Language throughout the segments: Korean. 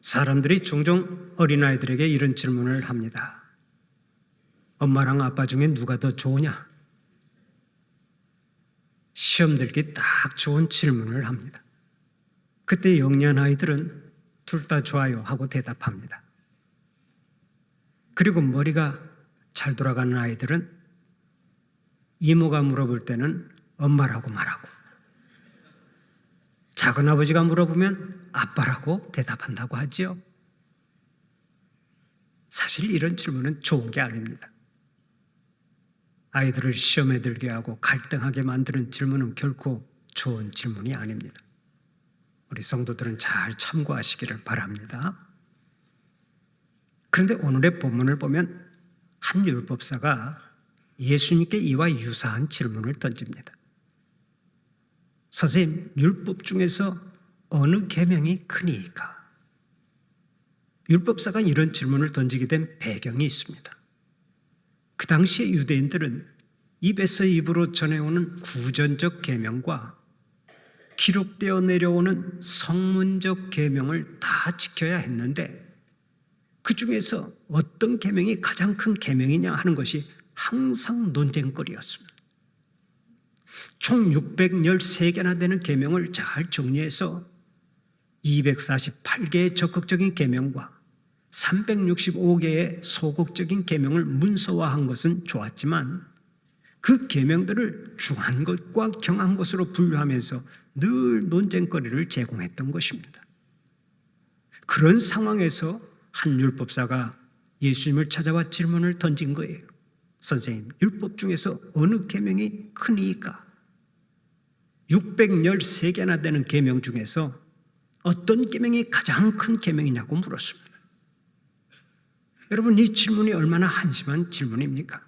사람들이 종종 어린아이들에게 이런 질문을 합니다. 엄마랑 아빠 중에 누가 더 좋으냐? 시험 들기 딱 좋은 질문을 합니다. 그때 영리한 아이들은 둘 다 좋아요 하고 대답합니다. 그리고 머리가 잘 돌아가는 아이들은 이모가 물어볼 때는 엄마라고 말하고, 작은아버지가 물어보면 아빠라고 대답한다고 하지요. 사실 이런 질문은 좋은 게 아닙니다. 아이들을 시험에 들게 하고 갈등하게 만드는 질문은 결코 좋은 질문이 아닙니다. 우리 성도들은 잘 참고하시기를 바랍니다. 그런데 오늘의 본문을 보면 한 율법사가 예수님께 이와 유사한 질문을 던집니다. 선생님, 율법 중에서 어느 계명이 크니까? 율법사가 이런 질문을 던지게 된 배경이 있습니다. 그 당시에 유대인들은 입에서 입으로 전해오는 구전적 계명과 기록되어 내려오는 성문적 계명을 다 지켜야 했는데, 그 중에서 어떤 계명이 가장 큰 계명이냐 하는 것이 항상 논쟁거리였습니다. 총 613개나 되는 계명을 잘 정리해서 248개의 적극적인 계명과 365개의 소극적인 계명을 문서화한 것은 좋았지만, 그 계명들을 중한 것과 경한 것으로 분류하면서 늘 논쟁거리를 제공했던 것입니다. 그런 상황에서 한 율법사가 예수님을 찾아와 질문을 던진 거예요. 선생님, 율법 중에서 어느 계명이 크니까? 613개나 되는 계명 중에서 어떤 계명이 가장 큰 계명이냐고 물었습니다. 여러분, 이 질문이 얼마나 한심한 질문입니까?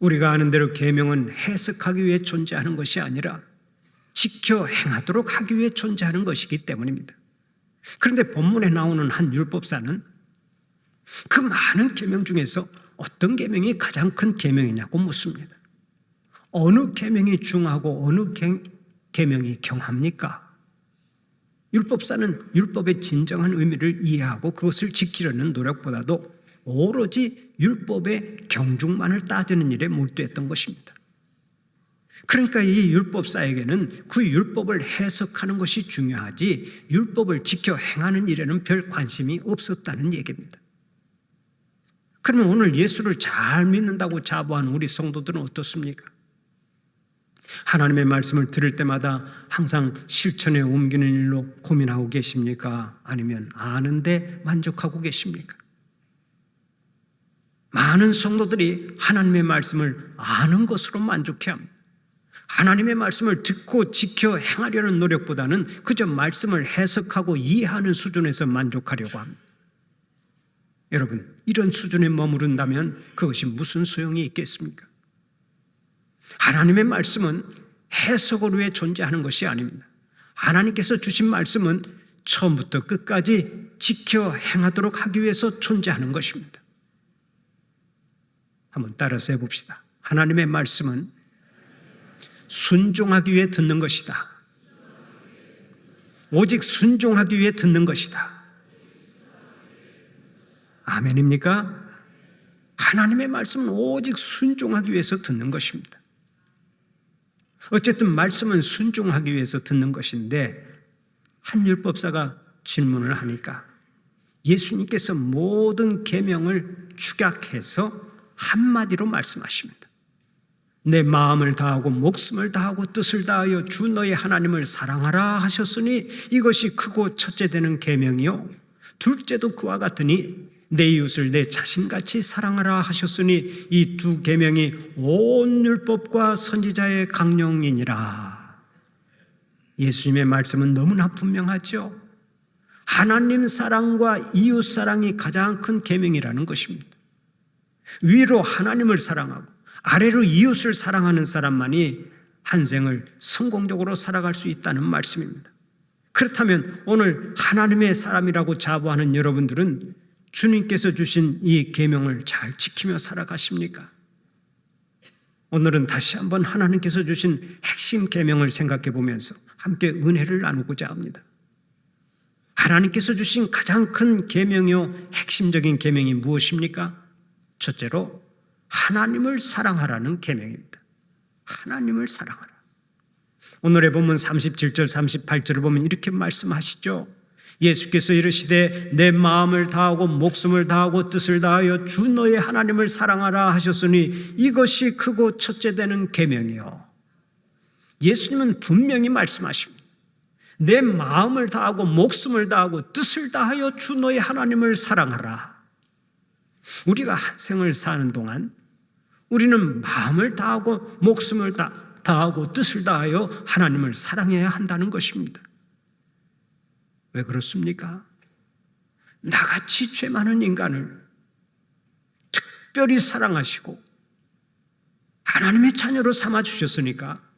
우리가 아는 대로 계명은 해석하기 위해 존재하는 것이 아니라 지켜 행하도록 하기 위해 존재하는 것이기 때문입니다. 그런데 본문에 나오는 한 율법사는 그 많은 계명 중에서 어떤 계명이 가장 큰 계명이냐고 묻습니다. 어느 계명이 중하고 어느 계명이 경합니까? 율법사는 율법의 진정한 의미를 이해하고 그것을 지키려는 노력보다도 오로지 율법의 경중만을 따지는 일에 몰두했던 것입니다. 그러니까 이 율법사에게는 그 율법을 해석하는 것이 중요하지 율법을 지켜 행하는 일에는 별 관심이 없었다는 얘기입니다. 그러면 오늘 예수를 잘 믿는다고 자부하는 우리 성도들은 어떻습니까? 하나님의 말씀을 들을 때마다 항상 실천에 옮기는 일로 고민하고 계십니까? 아니면 아는데 만족하고 계십니까? 많은 성도들이 하나님의 말씀을 아는 것으로 만족해합니다. 하나님의 말씀을 듣고 지켜 행하려는 노력보다는 그저 말씀을 해석하고 이해하는 수준에서 만족하려고 합니다. 여러분, 이런 수준에 머무른다면 그것이 무슨 소용이 있겠습니까? 하나님의 말씀은 해석을 위해 존재하는 것이 아닙니다. 하나님께서 주신 말씀은 처음부터 끝까지 지켜 행하도록 하기 위해서 존재하는 것입니다. 한번 따라서 해봅시다. 하나님의 말씀은 순종하기 위해 듣는 것이다. 오직 순종하기 위해 듣는 것이다. 아멘입니까? 하나님의 말씀은 오직 순종하기 위해서 듣는 것입니다. 어쨌든 말씀은 순종하기 위해서 듣는 것인데, 한 율법사가 질문을 하니까 예수님께서 모든 계명을 축약해서 한마디로 말씀하십니다. 내 마음을 다하고 목숨을 다하고 뜻을 다하여 주 너의 하나님을 사랑하라 하셨으니 이것이 크고 첫째 되는 계명이요 둘째도 그와 같으니 내 이웃을 내 자신같이 사랑하라 하셨으니 이 두 계명이 온 율법과 선지자의 강령이니라. 예수님의 말씀은 너무나 분명하죠. 하나님 사랑과 이웃 사랑이 가장 큰 계명이라는 것입니다. 위로 하나님을 사랑하고 아래로 이웃을 사랑하는 사람만이 한 생을 성공적으로 살아갈 수 있다는 말씀입니다. 그렇다면 오늘 하나님의 사람이라고 자부하는 여러분들은 주님께서 주신 이 계명을 잘 지키며 살아가십니까? 오늘은 다시 한번 하나님께서 주신 핵심 계명을 생각해 보면서 함께 은혜를 나누고자 합니다. 하나님께서 주신 가장 큰 계명이요 핵심적인 계명이 무엇입니까? 첫째로 하나님을 사랑하라는 계명입니다. 하나님을 사랑하라. 오늘의 본문 37절 38절을 보면 이렇게 말씀하시죠. 예수께서 이르시되 내 마음을 다하고 목숨을 다하고 뜻을 다하여 주 너의 하나님을 사랑하라 하셨으니 이것이 크고 첫째 되는 계명이요. 예수님은 분명히 말씀하십니다. 내 마음을 다하고 목숨을 다하고 뜻을 다하여 주 너의 하나님을 사랑하라. 우리가 한 생을 사는 동안 우리는 마음을 다하고 목숨을 다하고 뜻을 다하여 하나님을 사랑해야 한다는 것입니다. 왜 그렇습니까? 나같이 죄 많은 인간을 특별히 사랑하시고 하나님의 자녀로 삼아주셨으니까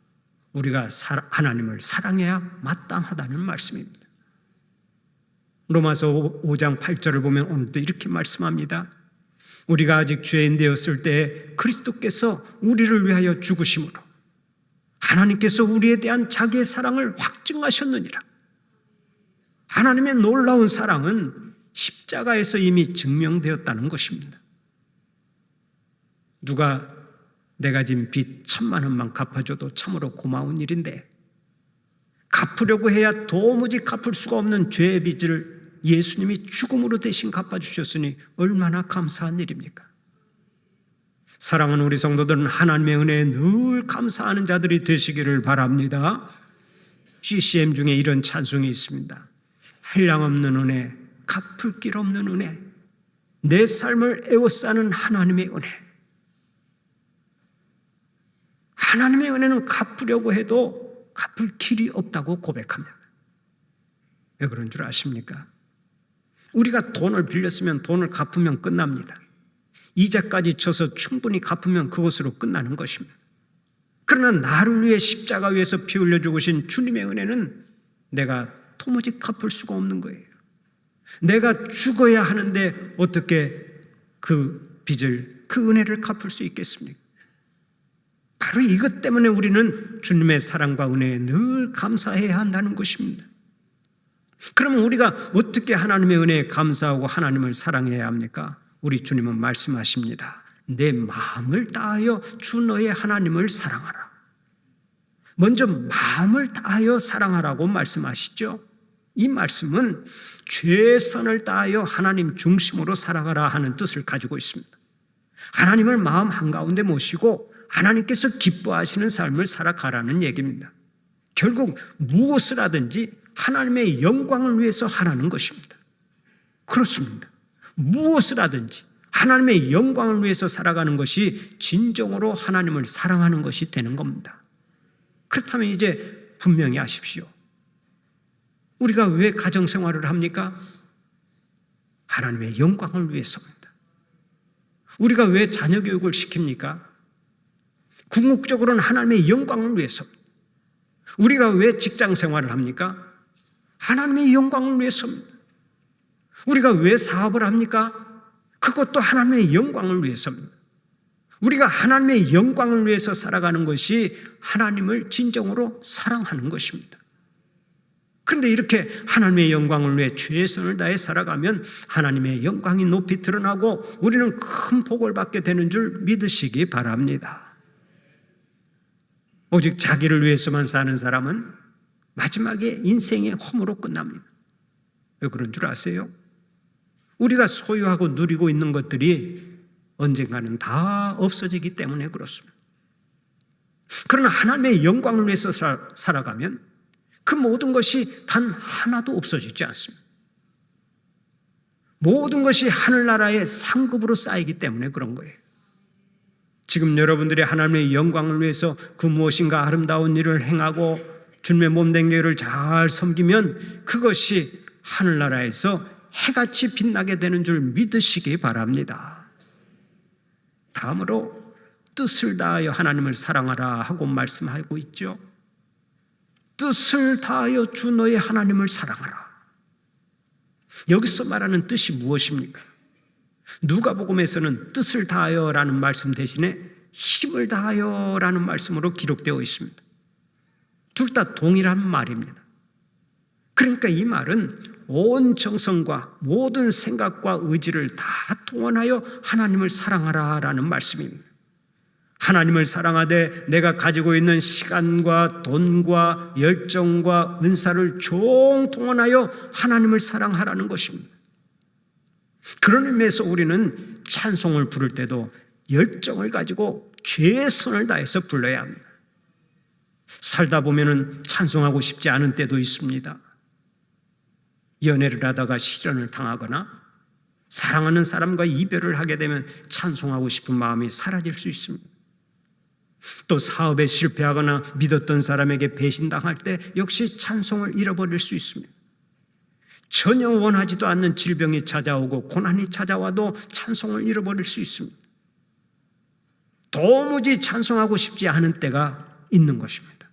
우리가 하나님을 사랑해야 마땅하다는 말씀입니다. 로마서 5장 8절을 보면 오늘도 이렇게 말씀합니다. 우리가 아직 죄인 되었을 때 그리스도께서 우리를 위하여 죽으심으로 하나님께서 우리에 대한 자기의 사랑을 확증하셨느니라. 하나님의 놀라운 사랑은 십자가에서 이미 증명되었다는 것입니다. 누가 내가 진 빚 1,000만 원만 갚아줘도 참으로 고마운 일인데 갚으려고 해야 도무지 갚을 수가 없는 죄의 빚을 예수님이 죽음으로 대신 갚아주셨으니 얼마나 감사한 일입니까? 사랑하는 우리 성도들은 하나님의 은혜에 늘 감사하는 자들이 되시기를 바랍니다. CCM 중에 이런 찬송이 있습니다. 한량없는 은혜, 갚을 길 없는 은혜, 내 삶을 에워싸는 하나님의 은혜. 하나님의 은혜는 갚으려고 해도 갚을 길이 없다고 고백합니다. 왜 그런 줄 아십니까? 우리가 돈을 빌렸으면 돈을 갚으면 끝납니다. 이자까지 쳐서 충분히 갚으면 그것으로 끝나는 것입니다. 그러나 나를 위해 십자가 위에서 피 흘려 죽으신 주님의 은혜는 내가 도무지 갚을 수가 없는 거예요. 내가 죽어야 하는데 어떻게 그 빚을, 그 은혜를 갚을 수 있겠습니까? 바로 이것 때문에 우리는 주님의 사랑과 은혜에 늘 감사해야 한다는 것입니다. 그러면 우리가 어떻게 하나님의 은혜에 감사하고 하나님을 사랑해야 합니까? 우리 주님은 말씀하십니다. 내 마음을 다하여 주 너의 하나님을 사랑하라. 먼저 마음을 다하여 사랑하라고 말씀하시죠. 이 말씀은 최선을 다하여 하나님 중심으로 살아가라 하는 뜻을 가지고 있습니다. 하나님을 마음 한가운데 모시고 하나님께서 기뻐하시는 삶을 살아가라는 얘기입니다. 결국 무엇을 하든지 하나님의 영광을 위해서 하라는 것입니다. 그렇습니다. 무엇을 하든지 하나님의 영광을 위해서 살아가는 것이 진정으로 하나님을 사랑하는 것이 되는 겁니다. 그렇다면 이제 분명히 아십시오. 우리가 왜 가정생활을 합니까? 하나님의 영광을 위해서입니다. 우리가 왜 자녀교육을 시킵니까? 궁극적으로는 하나님의 영광을 위해서입니다. 우리가 왜 직장생활을 합니까? 하나님의 영광을 위해서입니다. 우리가 왜 사업을 합니까? 그것도 하나님의 영광을 위해서입니다. 우리가 하나님의 영광을 위해서 살아가는 것이 하나님을 진정으로 사랑하는 것입니다. 그런데 이렇게 하나님의 영광을 위해 최선을 다해 살아가면 하나님의 영광이 높이 드러나고 우리는 큰 복을 받게 되는 줄 믿으시기 바랍니다. 오직 자기를 위해서만 사는 사람은 마지막에 인생의 험으로 끝납니다. 왜 그런 줄 아세요? 우리가 소유하고 누리고 있는 것들이 언젠가는 다 없어지기 때문에 그렇습니다. 그러나 하나님의 영광을 위해서 살아가면 그 모든 것이 단 하나도 없어지지 않습니다. 모든 것이 하늘나라의 상급으로 쌓이기 때문에 그런 거예요. 지금 여러분들이 하나님의 영광을 위해서 그 무엇인가 아름다운 일을 행하고 주님의 몸된 교회를 잘 섬기면 그것이 하늘나라에서 해같이 빛나게 되는 줄 믿으시기 바랍니다. 다음으로 뜻을 다하여 하나님을 사랑하라 하고 말씀하고 있죠. 뜻을 다하여 주 너의 하나님을 사랑하라. 여기서 말하는 뜻이 무엇입니까? 누가복음에서는 뜻을 다하여라는 말씀 대신에 힘을 다하여라는 말씀으로 기록되어 있습니다. 둘 다 동일한 말입니다. 그러니까 이 말은 온 정성과 모든 생각과 의지를 다 동원하여 하나님을 사랑하라라는 말씀입니다. 하나님을 사랑하되 내가 가지고 있는 시간과 돈과 열정과 은사를 총동원하여 하나님을 사랑하라는 것입니다. 그런 의미에서 우리는 찬송을 부를 때도 열정을 가지고 최선을 다해서 불러야 합니다. 살다 보면은 찬송하고 싶지 않은 때도 있습니다. 연애를 하다가 실연을 당하거나 사랑하는 사람과 이별을 하게 되면 찬송하고 싶은 마음이 사라질 수 있습니다. 또 사업에 실패하거나 믿었던 사람에게 배신당할 때 역시 찬송을 잃어버릴 수 있습니다. 전혀 원하지도 않는 질병이 찾아오고 고난이 찾아와도 찬송을 잃어버릴 수 있습니다. 도무지 찬송하고 싶지 않은 때가 있는 것입니다.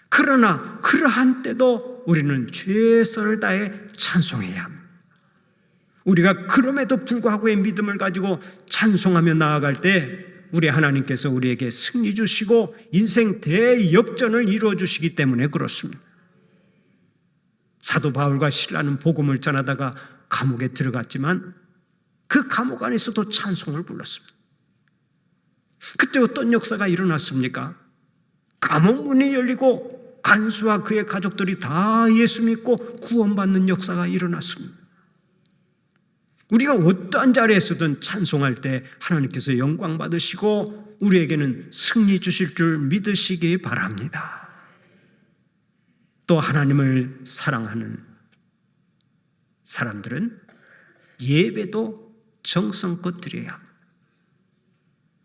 그러나 그러한 때도 우리는 최선을 다해 찬송해야 합니다. 우리가 그럼에도 불구하고의 믿음을 가지고 찬송하며 나아갈 때 우리 하나님께서 우리에게 승리 주시고 인생 대역전을 이루어 주시기 때문에 그렇습니다. 사도 바울과 실라는 복음을 전하다가 감옥에 들어갔지만 그 감옥 안에서도 찬송을 불렀습니다. 그때 어떤 역사가 일어났습니까? 감옥 문이 열리고 간수와 그의 가족들이 다 예수 믿고 구원받는 역사가 일어났습니다. 우리가 어떠한 자리에서든 찬송할 때 하나님께서 영광 받으시고 우리에게는 승리 주실 줄 믿으시기 바랍니다. 또 하나님을 사랑하는 사람들은 예배도 정성껏 드려야 합니다.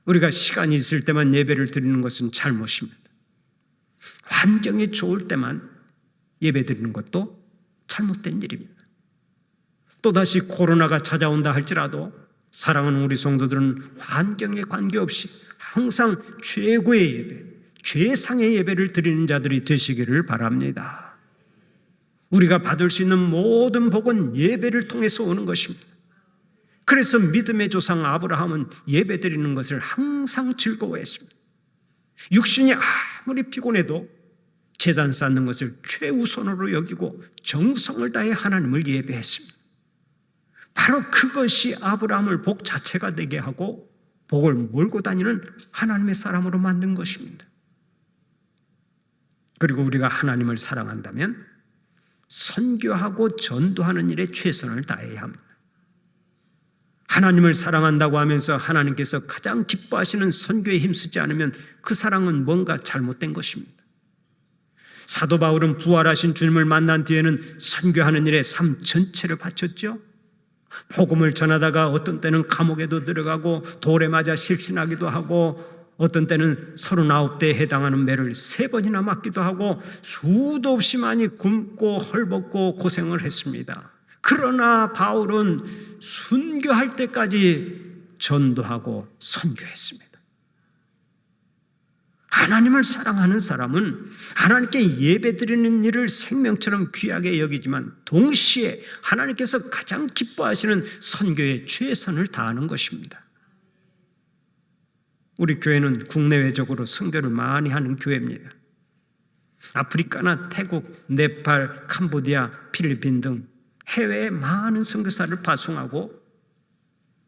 우리가 시간이 있을 때만 예배를 드리는 것은 잘못입니다. 환경이 좋을 때만 예배 드리는 것도 잘못된 일입니다. 또다시 코로나가 찾아온다 할지라도 사랑하는 우리 성도들은 환경에 관계없이 항상 최고의 예배, 최상의 예배를 드리는 자들이 되시기를 바랍니다. 우리가 받을 수 있는 모든 복은 예배를 통해서 오는 것입니다. 그래서 믿음의 조상 아브라함은 예배 드리는 것을 항상 즐거워했습니다. 육신이 아무리 피곤해도 제단 쌓는 것을 최우선으로 여기고 정성을 다해 하나님을 예배했습니다. 바로 그것이 아브라함을 복 자체가 되게 하고 복을 몰고 다니는 하나님의 사람으로 만든 것입니다. 그리고 우리가 하나님을 사랑한다면 선교하고 전도하는 일에 최선을 다해야 합니다. 하나님을 사랑한다고 하면서 하나님께서 가장 기뻐하시는 선교에 힘쓰지 않으면 그 사랑은 뭔가 잘못된 것입니다. 사도 바울은 부활하신 주님을 만난 뒤에는 선교하는 일에 삶 전체를 바쳤죠. 복음을 전하다가 어떤 때는 감옥에도 들어가고 돌에 맞아 실신하기도 하고 어떤 때는 39대에 해당하는 매를 3번이나 맞기도 하고 수도 없이 많이 굶고 헐벗고 고생을 했습니다. 그러나 바울은 순교할 때까지 전도하고 선교했습니다. 하나님을 사랑하는 사람은 하나님께 예배드리는 일을 생명처럼 귀하게 여기지만 동시에 하나님께서 가장 기뻐하시는 선교에 최선을 다하는 것입니다. 우리 교회는 국내외적으로 선교를 많이 하는 교회입니다. 아프리카나 태국, 네팔, 캄보디아, 필리핀 등 해외에 많은 선교사를 파송하고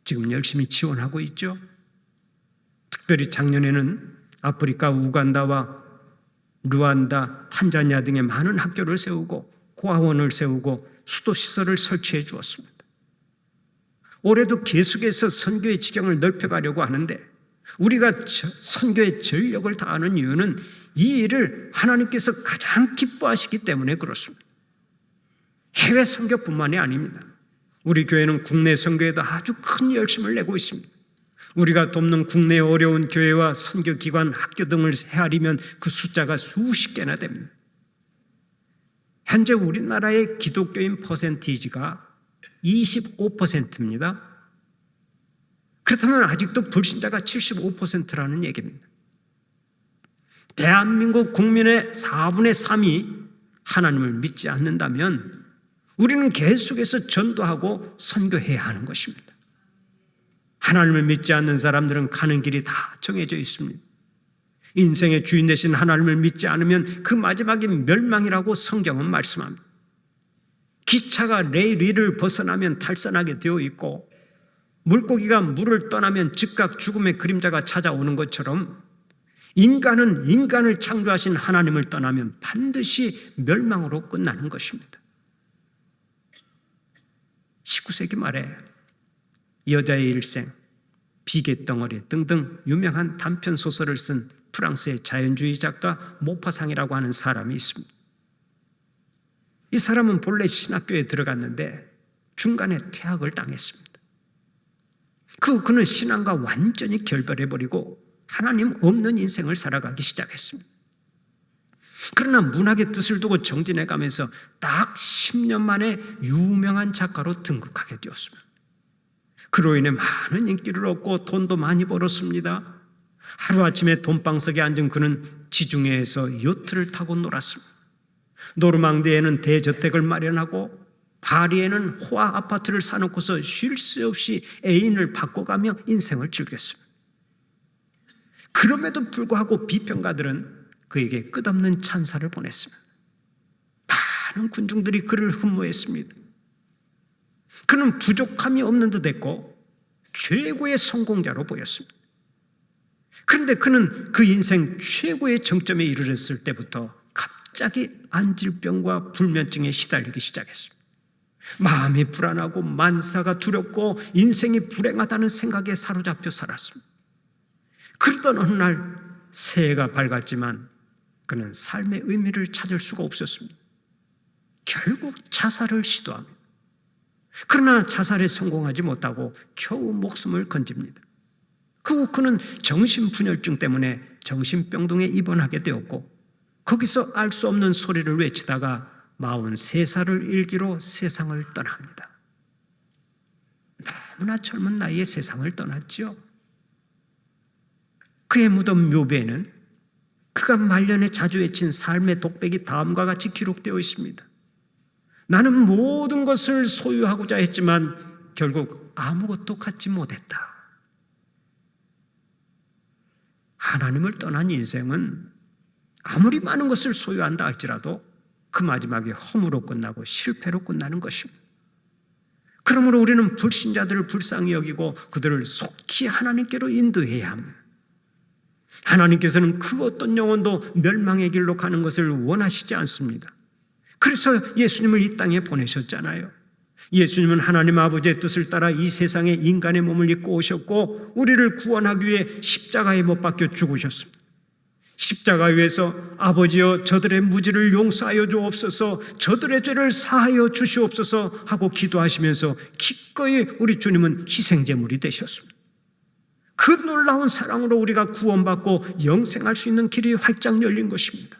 지금 열심히 지원하고 있죠. 특별히 작년에는 아프리카 우간다와 루안다, 탄자니아 등의 많은 학교를 세우고 고아원을 세우고 수도시설을 설치해 주었습니다. 올해도 계속해서 선교의 지경을 넓혀가려고 하는데 우리가 선교의 전력을 다하는 이유는 이 일을 하나님께서 가장 기뻐하시기 때문에 그렇습니다. 해외 선교뿐만이 아닙니다. 우리 교회는 국내 선교에도 아주 큰 열심을 내고 있습니다. 우리가 돕는 국내 어려운 교회와 선교기관, 학교 등을 헤아리면 그 숫자가 수십 개나 됩니다. 현재 우리나라의 기독교인 퍼센티지가 25%입니다. 그렇다면 아직도 불신자가 75%라는 얘기입니다. 대한민국 국민의 4분의 3이 하나님을 믿지 않는다면 우리는 계속해서 전도하고 선교해야 하는 것입니다. 하나님을 믿지 않는 사람들은 가는 길이 다 정해져 있습니다. 인생의 주인 되신 하나님을 믿지 않으면 그 마지막이 멸망이라고 성경은 말씀합니다. 기차가 레일 위를 벗어나면 탈선하게 되어 있고 물고기가 물을 떠나면 즉각 죽음의 그림자가 찾아오는 것처럼 인간은 인간을 창조하신 하나님을 떠나면 반드시 멸망으로 끝나는 것입니다. 19세기 말에 여자의 일생, 비계덩어리 등등 유명한 단편 소설을 쓴 프랑스의 자연주의 작가 모파상이라고 하는 사람이 있습니다. 이 사람은 본래 신학교에 들어갔는데 중간에 퇴학을 당했습니다. 그는 신앙과 완전히 결별해버리고 하나님 없는 인생을 살아가기 시작했습니다. 그러나 문학의 뜻을 두고 정진해가면서 딱 10년 만에 유명한 작가로 등극하게 되었습니다. 그로 인해 많은 인기를 얻고 돈도 많이 벌었습니다. 하루아침에 돈방석에 앉은 그는 지중해에서 요트를 타고 놀았습니다. 노르망디에는 대저택을 마련하고 파리에는 호화 아파트를 사놓고서 쉴 새 없이 애인을 바꿔가며 인생을 즐겼습니다. 그럼에도 불구하고 비평가들은 그에게 끝없는 찬사를 보냈습니다. 많은 군중들이 그를 흠모했습니다. 그는 부족함이 없는 듯 했고 최고의 성공자로 보였습니다. 그런데 그는 그 인생 최고의 정점에 이르렀을 때부터 갑자기 안질병과 불면증에 시달리기 시작했습니다. 마음이 불안하고 만사가 두렵고 인생이 불행하다는 생각에 사로잡혀 살았습니다. 그러던 어느 날 새해가 밝았지만 그는 삶의 의미를 찾을 수가 없었습니다. 결국 자살을 시도합니다. 그러나 자살에 성공하지 못하고 겨우 목숨을 건집니다. 그 후 그는 정신분열증 때문에 정신병동에 입원하게 되었고 거기서 알 수 없는 소리를 외치다가 43살을 일기로 세상을 떠납니다. 너무나 젊은 나이에 세상을 떠났죠. 그의 무덤 묘배에는 그가 말년에 자주 외친 삶의 독백이 다음과 같이 기록되어 있습니다. 나는 모든 것을 소유하고자 했지만 결국 아무것도 갖지 못했다. 하나님을 떠난 인생은 아무리 많은 것을 소유한다 할지라도 그 마지막에 허무로 끝나고 실패로 끝나는 것입니다. 그러므로 우리는 불신자들을 불쌍히 여기고 그들을 속히 하나님께로 인도해야 합니다. 하나님께서는 그 어떤 영혼도 멸망의 길로 가는 것을 원하시지 않습니다. 그래서 예수님을 이 땅에 보내셨잖아요. 예수님은 하나님 아버지의 뜻을 따라 이 세상에 인간의 몸을 입고 오셨고 우리를 구원하기 위해 십자가에 못 박혀 죽으셨습니다. 십자가 위에서 아버지여 저들의 무지를 용서하여 주옵소서, 저들의 죄를 사하여 주시옵소서 하고 기도하시면서 기꺼이 우리 주님은 희생제물이 되셨습니다. 그 놀라운 사랑으로 우리가 구원받고 영생할 수 있는 길이 활짝 열린 것입니다.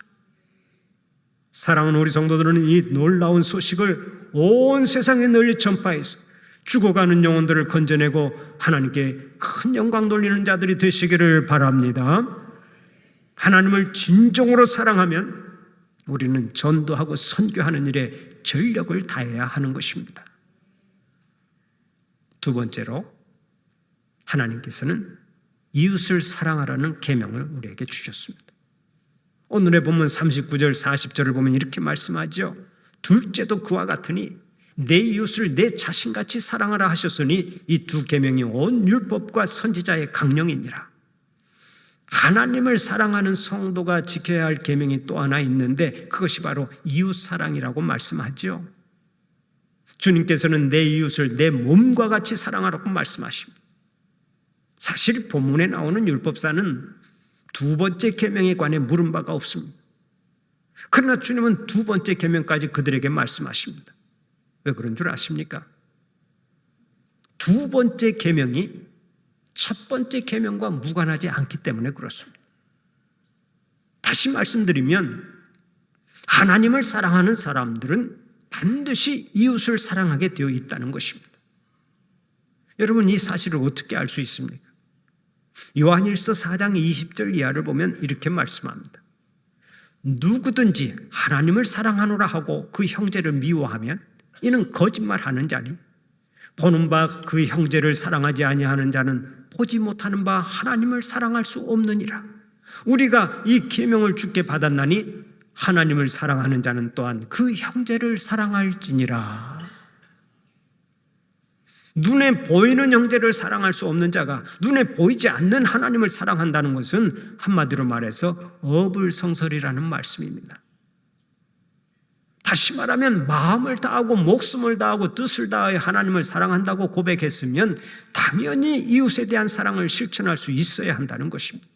사랑하는 우리 성도들은 이 놀라운 소식을 온 세상에 널리 전파해서 죽어가는 영혼들을 건져내고 하나님께 큰 영광 돌리는 자들이 되시기를 바랍니다. 하나님을 진정으로 사랑하면 우리는 전도하고 선교하는 일에 전력을 다해야 하는 것입니다. 두 번째로 하나님께서는 이웃을 사랑하라는 계명을 우리에게 주셨습니다. 오늘의 본문 39절 40절을 보면 이렇게 말씀하죠. 둘째도 그와 같으니 내 이웃을 내 자신같이 사랑하라 하셨으니 이 두 계명이 온 율법과 선지자의 강령이니라. 하나님을 사랑하는 성도가 지켜야 할 계명이 또 하나 있는데 그것이 바로 이웃 사랑이라고 말씀하죠. 주님께서는 내 이웃을 내 몸과 같이 사랑하라고 말씀하십니다. 사실 본문에 나오는 율법사는 두 번째 계명에 관해 물은 바가 없습니다. 그러나 주님은 두 번째 계명까지 그들에게 말씀하십니다. 왜 그런 줄 아십니까? 두 번째 계명이 첫 번째 계명과 무관하지 않기 때문에 그렇습니다. 다시 말씀드리면 하나님을 사랑하는 사람들은 반드시 이웃을 사랑하게 되어 있다는 것입니다. 여러분 이 사실을 어떻게 알 수 있습니까? 요한일서 4장 20절 이하를 보면 이렇게 말씀합니다. 누구든지 하나님을 사랑하노라 하고 그 형제를 미워하면 이는 거짓말하는 자니 보는 바 그 형제를 사랑하지 아니하는 자는 보지 못하는 바 하나님을 사랑할 수 없느니라. 우리가 이 계명을 주께 받았나니 하나님을 사랑하는 자는 또한 그 형제를 사랑할지니라. 눈에 보이는 형제를 사랑할 수 없는 자가 눈에 보이지 않는 하나님을 사랑한다는 것은 한마디로 말해서 어불성설이라는 말씀입니다. 다시 말하면 마음을 다하고 목숨을 다하고 뜻을 다하여 하나님을 사랑한다고 고백했으면 당연히 이웃에 대한 사랑을 실천할 수 있어야 한다는 것입니다.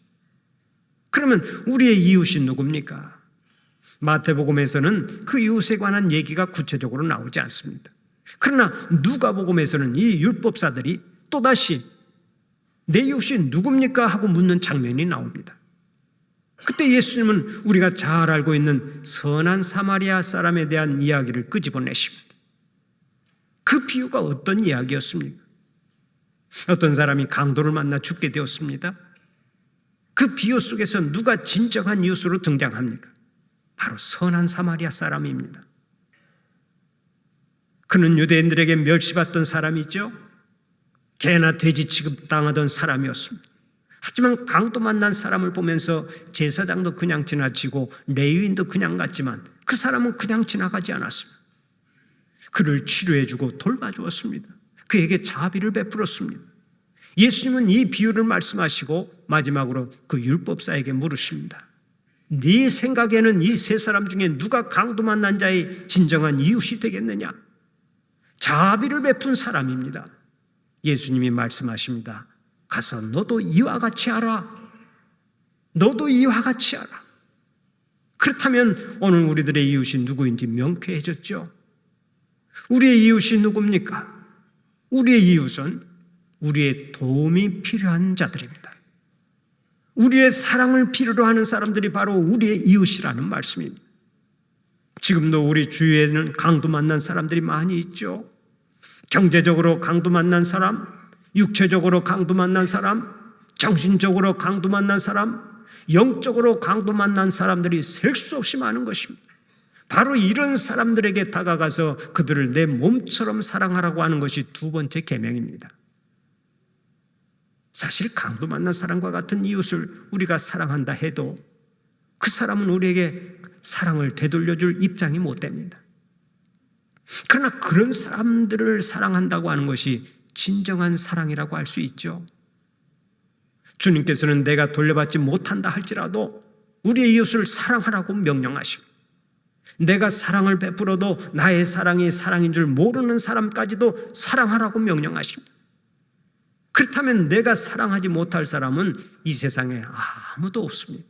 그러면 우리의 이웃이 누굽니까? 마태복음에서는 그 이웃에 관한 얘기가 구체적으로 나오지 않습니다. 그러나 누가복음에서는 이 율법사들이 또다시 내 이웃이 누굽니까? 하고 묻는 장면이 나옵니다. 그때 예수님은 우리가 잘 알고 있는 선한 사마리아 사람에 대한 이야기를 끄집어내십니다. 그 비유가 어떤 이야기였습니까? 어떤 사람이 강도를 만나 죽게 되었습니다. 그 비유 속에서 누가 진정한 이웃으로 등장합니까? 바로 선한 사마리아 사람입니다. 그는 유대인들에게 멸시받던 사람이죠. 개나 돼지 취급당하던 사람이었습니다. 하지만 강도 만난 사람을 보면서 제사장도 그냥 지나치고 레위인도 그냥 갔지만 그 사람은 그냥 지나가지 않았습니다. 그를 치료해주고 돌봐주었습니다. 그에게 자비를 베풀었습니다. 예수님은 이 비유를 말씀하시고 마지막으로 그 율법사에게 물으십니다. 네 생각에는 이 세 사람 중에 누가 강도 만난 자의 진정한 이웃이 되겠느냐? 자비를 베푼 사람입니다. 예수님이 말씀하십니다. 가서 너도 이와 같이 하라. 너도 이와 같이 하라. 그렇다면 오늘 우리들의 이웃이 누구인지 명쾌해졌죠. 우리의 이웃이 누굽니까? 우리의 이웃은 우리의 도움이 필요한 자들입니다. 우리의 사랑을 필요로 하는 사람들이 바로 우리의 이웃이라는 말씀입니다. 지금도 우리 주위에는 강도 만난 사람들이 많이 있죠. 경제적으로 강도 만난 사람, 육체적으로 강도 만난 사람, 정신적으로 강도 만난 사람, 영적으로 강도 만난 사람들이 셀 수 없이 많은 것입니다. 바로 이런 사람들에게 다가가서 그들을 내 몸처럼 사랑하라고 하는 것이 두 번째 계명입니다. 사실 강도 만난 사람과 같은 이웃을 우리가 사랑한다 해도 그 사람은 우리에게 사랑을 되돌려줄 입장이 못 됩니다. 그러나 그런 사람들을 사랑한다고 하는 것이 진정한 사랑이라고 할 수 있죠. 주님께서는 내가 돌려받지 못한다 할지라도 우리의 이웃을 사랑하라고 명령하십니다. 내가 사랑을 베풀어도 나의 사랑이 사랑인 줄 모르는 사람까지도 사랑하라고 명령하십니다. 그렇다면 내가 사랑하지 못할 사람은 이 세상에 아무도 없습니다.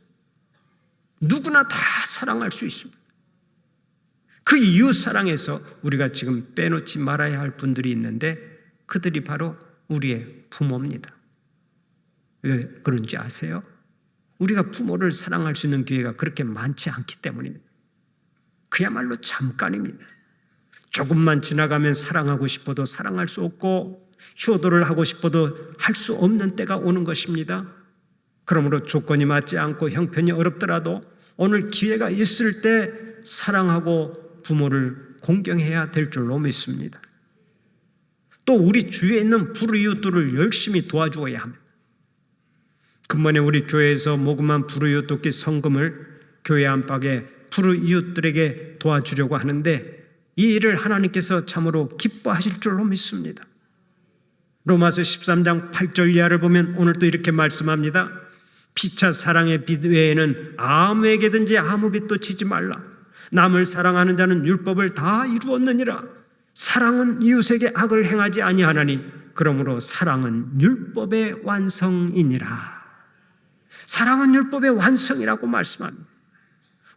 누구나 다 사랑할 수 있습니다. 그 이웃 사랑에서 우리가 지금 빼놓지 말아야 할 분들이 있는데 그들이 바로 우리의 부모입니다. 왜 그런지 아세요? 우리가 부모를 사랑할 수 있는 기회가 그렇게 많지 않기 때문입니다. 그야말로 잠깐입니다. 조금만 지나가면 사랑하고 싶어도 사랑할 수 없고 효도를 하고 싶어도 할 수 없는 때가 오는 것입니다. 그러므로 조건이 맞지 않고 형편이 어렵더라도 오늘 기회가 있을 때 사랑하고 부모를 공경해야 될 줄로 믿습니다. 또 우리 주위에 있는 불이웃들을 열심히 도와주어야 합니다. 근본에 우리 교회에서 모금한 불이웃 돕기 성금을 교회 안팎에 불이웃들에게 도와주려고 하는데 이 일을 하나님께서 참으로 기뻐하실 줄로 믿습니다. 로마서 13장 8절 이하를 보면 오늘 또 이렇게 말씀합니다. 피차 사랑의 빚 외에는 아무에게든지 아무 빚도 지지 말라. 남을 사랑하는 자는 율법을 다 이루었느니라. 사랑은 이웃에게 악을 행하지 아니하나니 그러므로 사랑은 율법의 완성이니라. 사랑은 율법의 완성이라고 말씀합니다.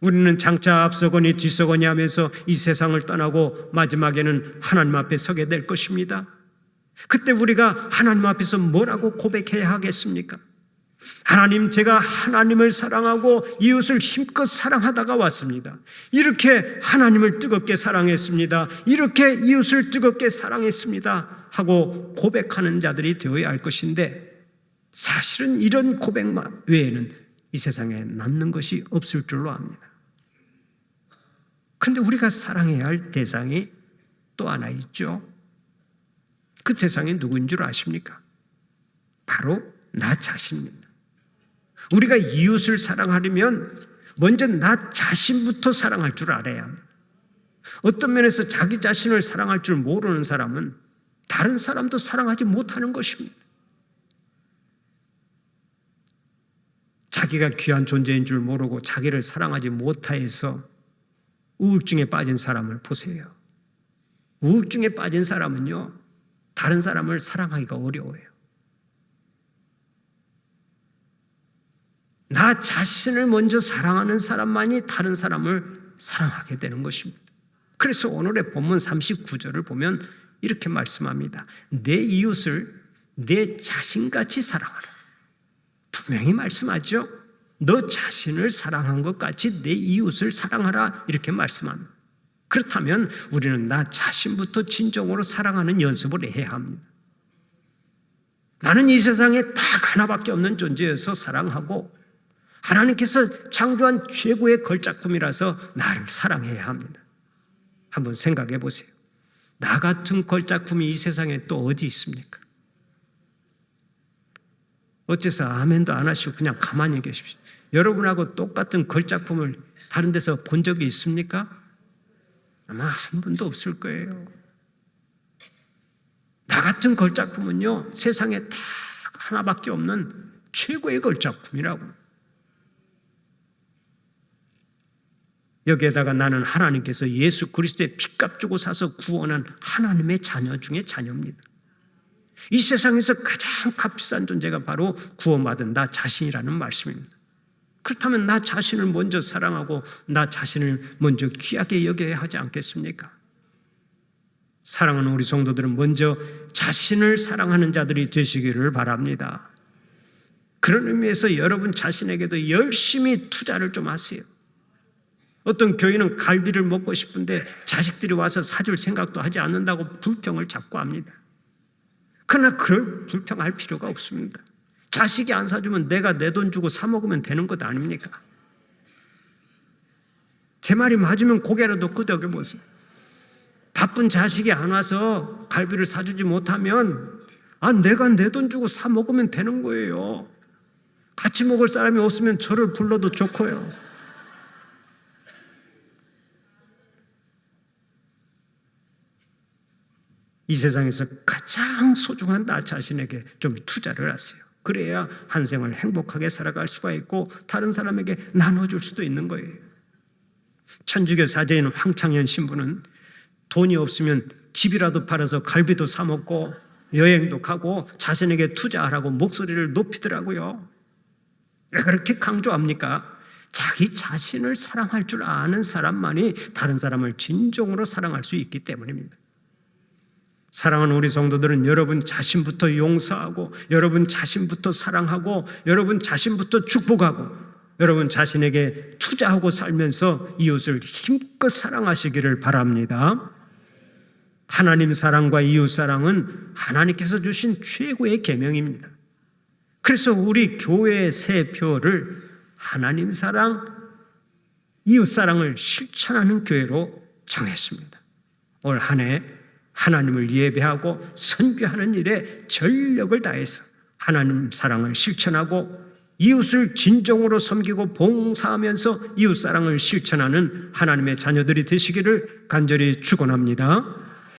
우리는 장차 앞서거니 뒤서거니 하면서 이 세상을 떠나고 마지막에는 하나님 앞에 서게 될 것입니다. 그때 우리가 하나님 앞에서 뭐라고 고백해야 하겠습니까? 하나님, 제가 하나님을 사랑하고 이웃을 힘껏 사랑하다가 왔습니다. 이렇게 하나님을 뜨겁게 사랑했습니다. 이렇게 이웃을 뜨겁게 사랑했습니다. 하고 고백하는 자들이 되어야 할 것인데 사실은 이런 고백만 외에는 이 세상에 남는 것이 없을 줄로 압니다. 그런데 우리가 사랑해야 할 대상이 또 하나 있죠. 그 대상이 누구인 줄 아십니까? 바로 나 자신입니다. 우리가 이웃을 사랑하려면 먼저 나 자신부터 사랑할 줄 알아야 합니다. 어떤 면에서 자기 자신을 사랑할 줄 모르는 사람은 다른 사람도 사랑하지 못하는 것입니다. 자기가 귀한 존재인 줄 모르고 자기를 사랑하지 못하여서 우울증에 빠진 사람을 보세요. 우울증에 빠진 사람은요, 다른 사람을 사랑하기가 어려워요. 나 자신을 먼저 사랑하는 사람만이 다른 사람을 사랑하게 되는 것입니다. 그래서 오늘의 본문 39절을 보면 이렇게 말씀합니다. 내 이웃을 내 자신같이 사랑하라. 분명히 말씀하죠. 너 자신을 사랑한 것 같이 내 이웃을 사랑하라 이렇게 말씀합니다. 그렇다면 우리는 나 자신부터 진정으로 사랑하는 연습을 해야 합니다. 나는 이 세상에 딱 하나밖에 없는 존재여서 사랑하고 하나님께서 창조한 최고의 걸작품이라서 나를 사랑해야 합니다. 한번 생각해 보세요. 나 같은 걸작품이 이 세상에 또 어디 있습니까? 어째서 아멘도 안 하시고 그냥 가만히 계십시오. 여러분하고 똑같은 걸작품을 다른 데서 본 적이 있습니까? 아마 한 분도 없을 거예요. 나 같은 걸작품은요, 세상에 딱 하나밖에 없는 최고의 걸작품이라고. 여기에다가 나는 하나님께서 예수 그리스도의 핏값 주고 사서 구원한 하나님의 자녀 중에 자녀입니다. 이 세상에서 가장 값비싼 존재가 바로 구원받은 나 자신이라는 말씀입니다. 그렇다면 나 자신을 먼저 사랑하고 나 자신을 먼저 귀하게 여겨야 하지 않겠습니까? 사랑하는 우리 성도들은 먼저 자신을 사랑하는 자들이 되시기를 바랍니다. 그런 의미에서 여러분 자신에게도 열심히 투자를 좀 하세요. 어떤 교인은 갈비를 먹고 싶은데 자식들이 와서 사줄 생각도 하지 않는다고 불평을 자꾸 합니다. 그러나 그럴 불평할 필요가 없습니다. 자식이 안 사주면 내가 내 돈 주고 사 먹으면 되는 것 아닙니까? 제 말이 맞으면 고개라도 끄덕여 보세요. 바쁜 자식이 안 와서 갈비를 사주지 못하면 내가 내 돈 주고 사 먹으면 되는 거예요. 같이 먹을 사람이 없으면 저를 불러도 좋고요. 이 세상에서 가장 소중한 나 자신에게 좀 투자를 하세요. 그래야 한 생을 행복하게 살아갈 수가 있고 다른 사람에게 나눠줄 수도 있는 거예요. 천주교 사제인 황창현 신부는 돈이 없으면 집이라도 팔아서 갈비도 사 먹고 여행도 가고 자신에게 투자하라고 목소리를 높이더라고요. 왜 그렇게 강조합니까? 자기 자신을 사랑할 줄 아는 사람만이 다른 사람을 진정으로 사랑할 수 있기 때문입니다. 사랑하는 우리 성도들은 여러분 자신부터 용서하고 여러분 자신부터 사랑하고 여러분 자신부터 축복하고 여러분 자신에게 투자하고 살면서 이웃을 힘껏 사랑하시기를 바랍니다. 하나님 사랑과 이웃 사랑은 하나님께서 주신 최고의 계명입니다. 그래서 우리 교회의 새 표를 하나님 사랑, 이웃 사랑을 실천하는 교회로 정했습니다. 올 한 해 하나님을 예배하고 선교하는 일에 전력을 다해서 하나님 사랑을 실천하고 이웃을 진정으로 섬기고 봉사하면서 이웃 사랑을 실천하는 하나님의 자녀들이 되시기를 간절히 축원합니다.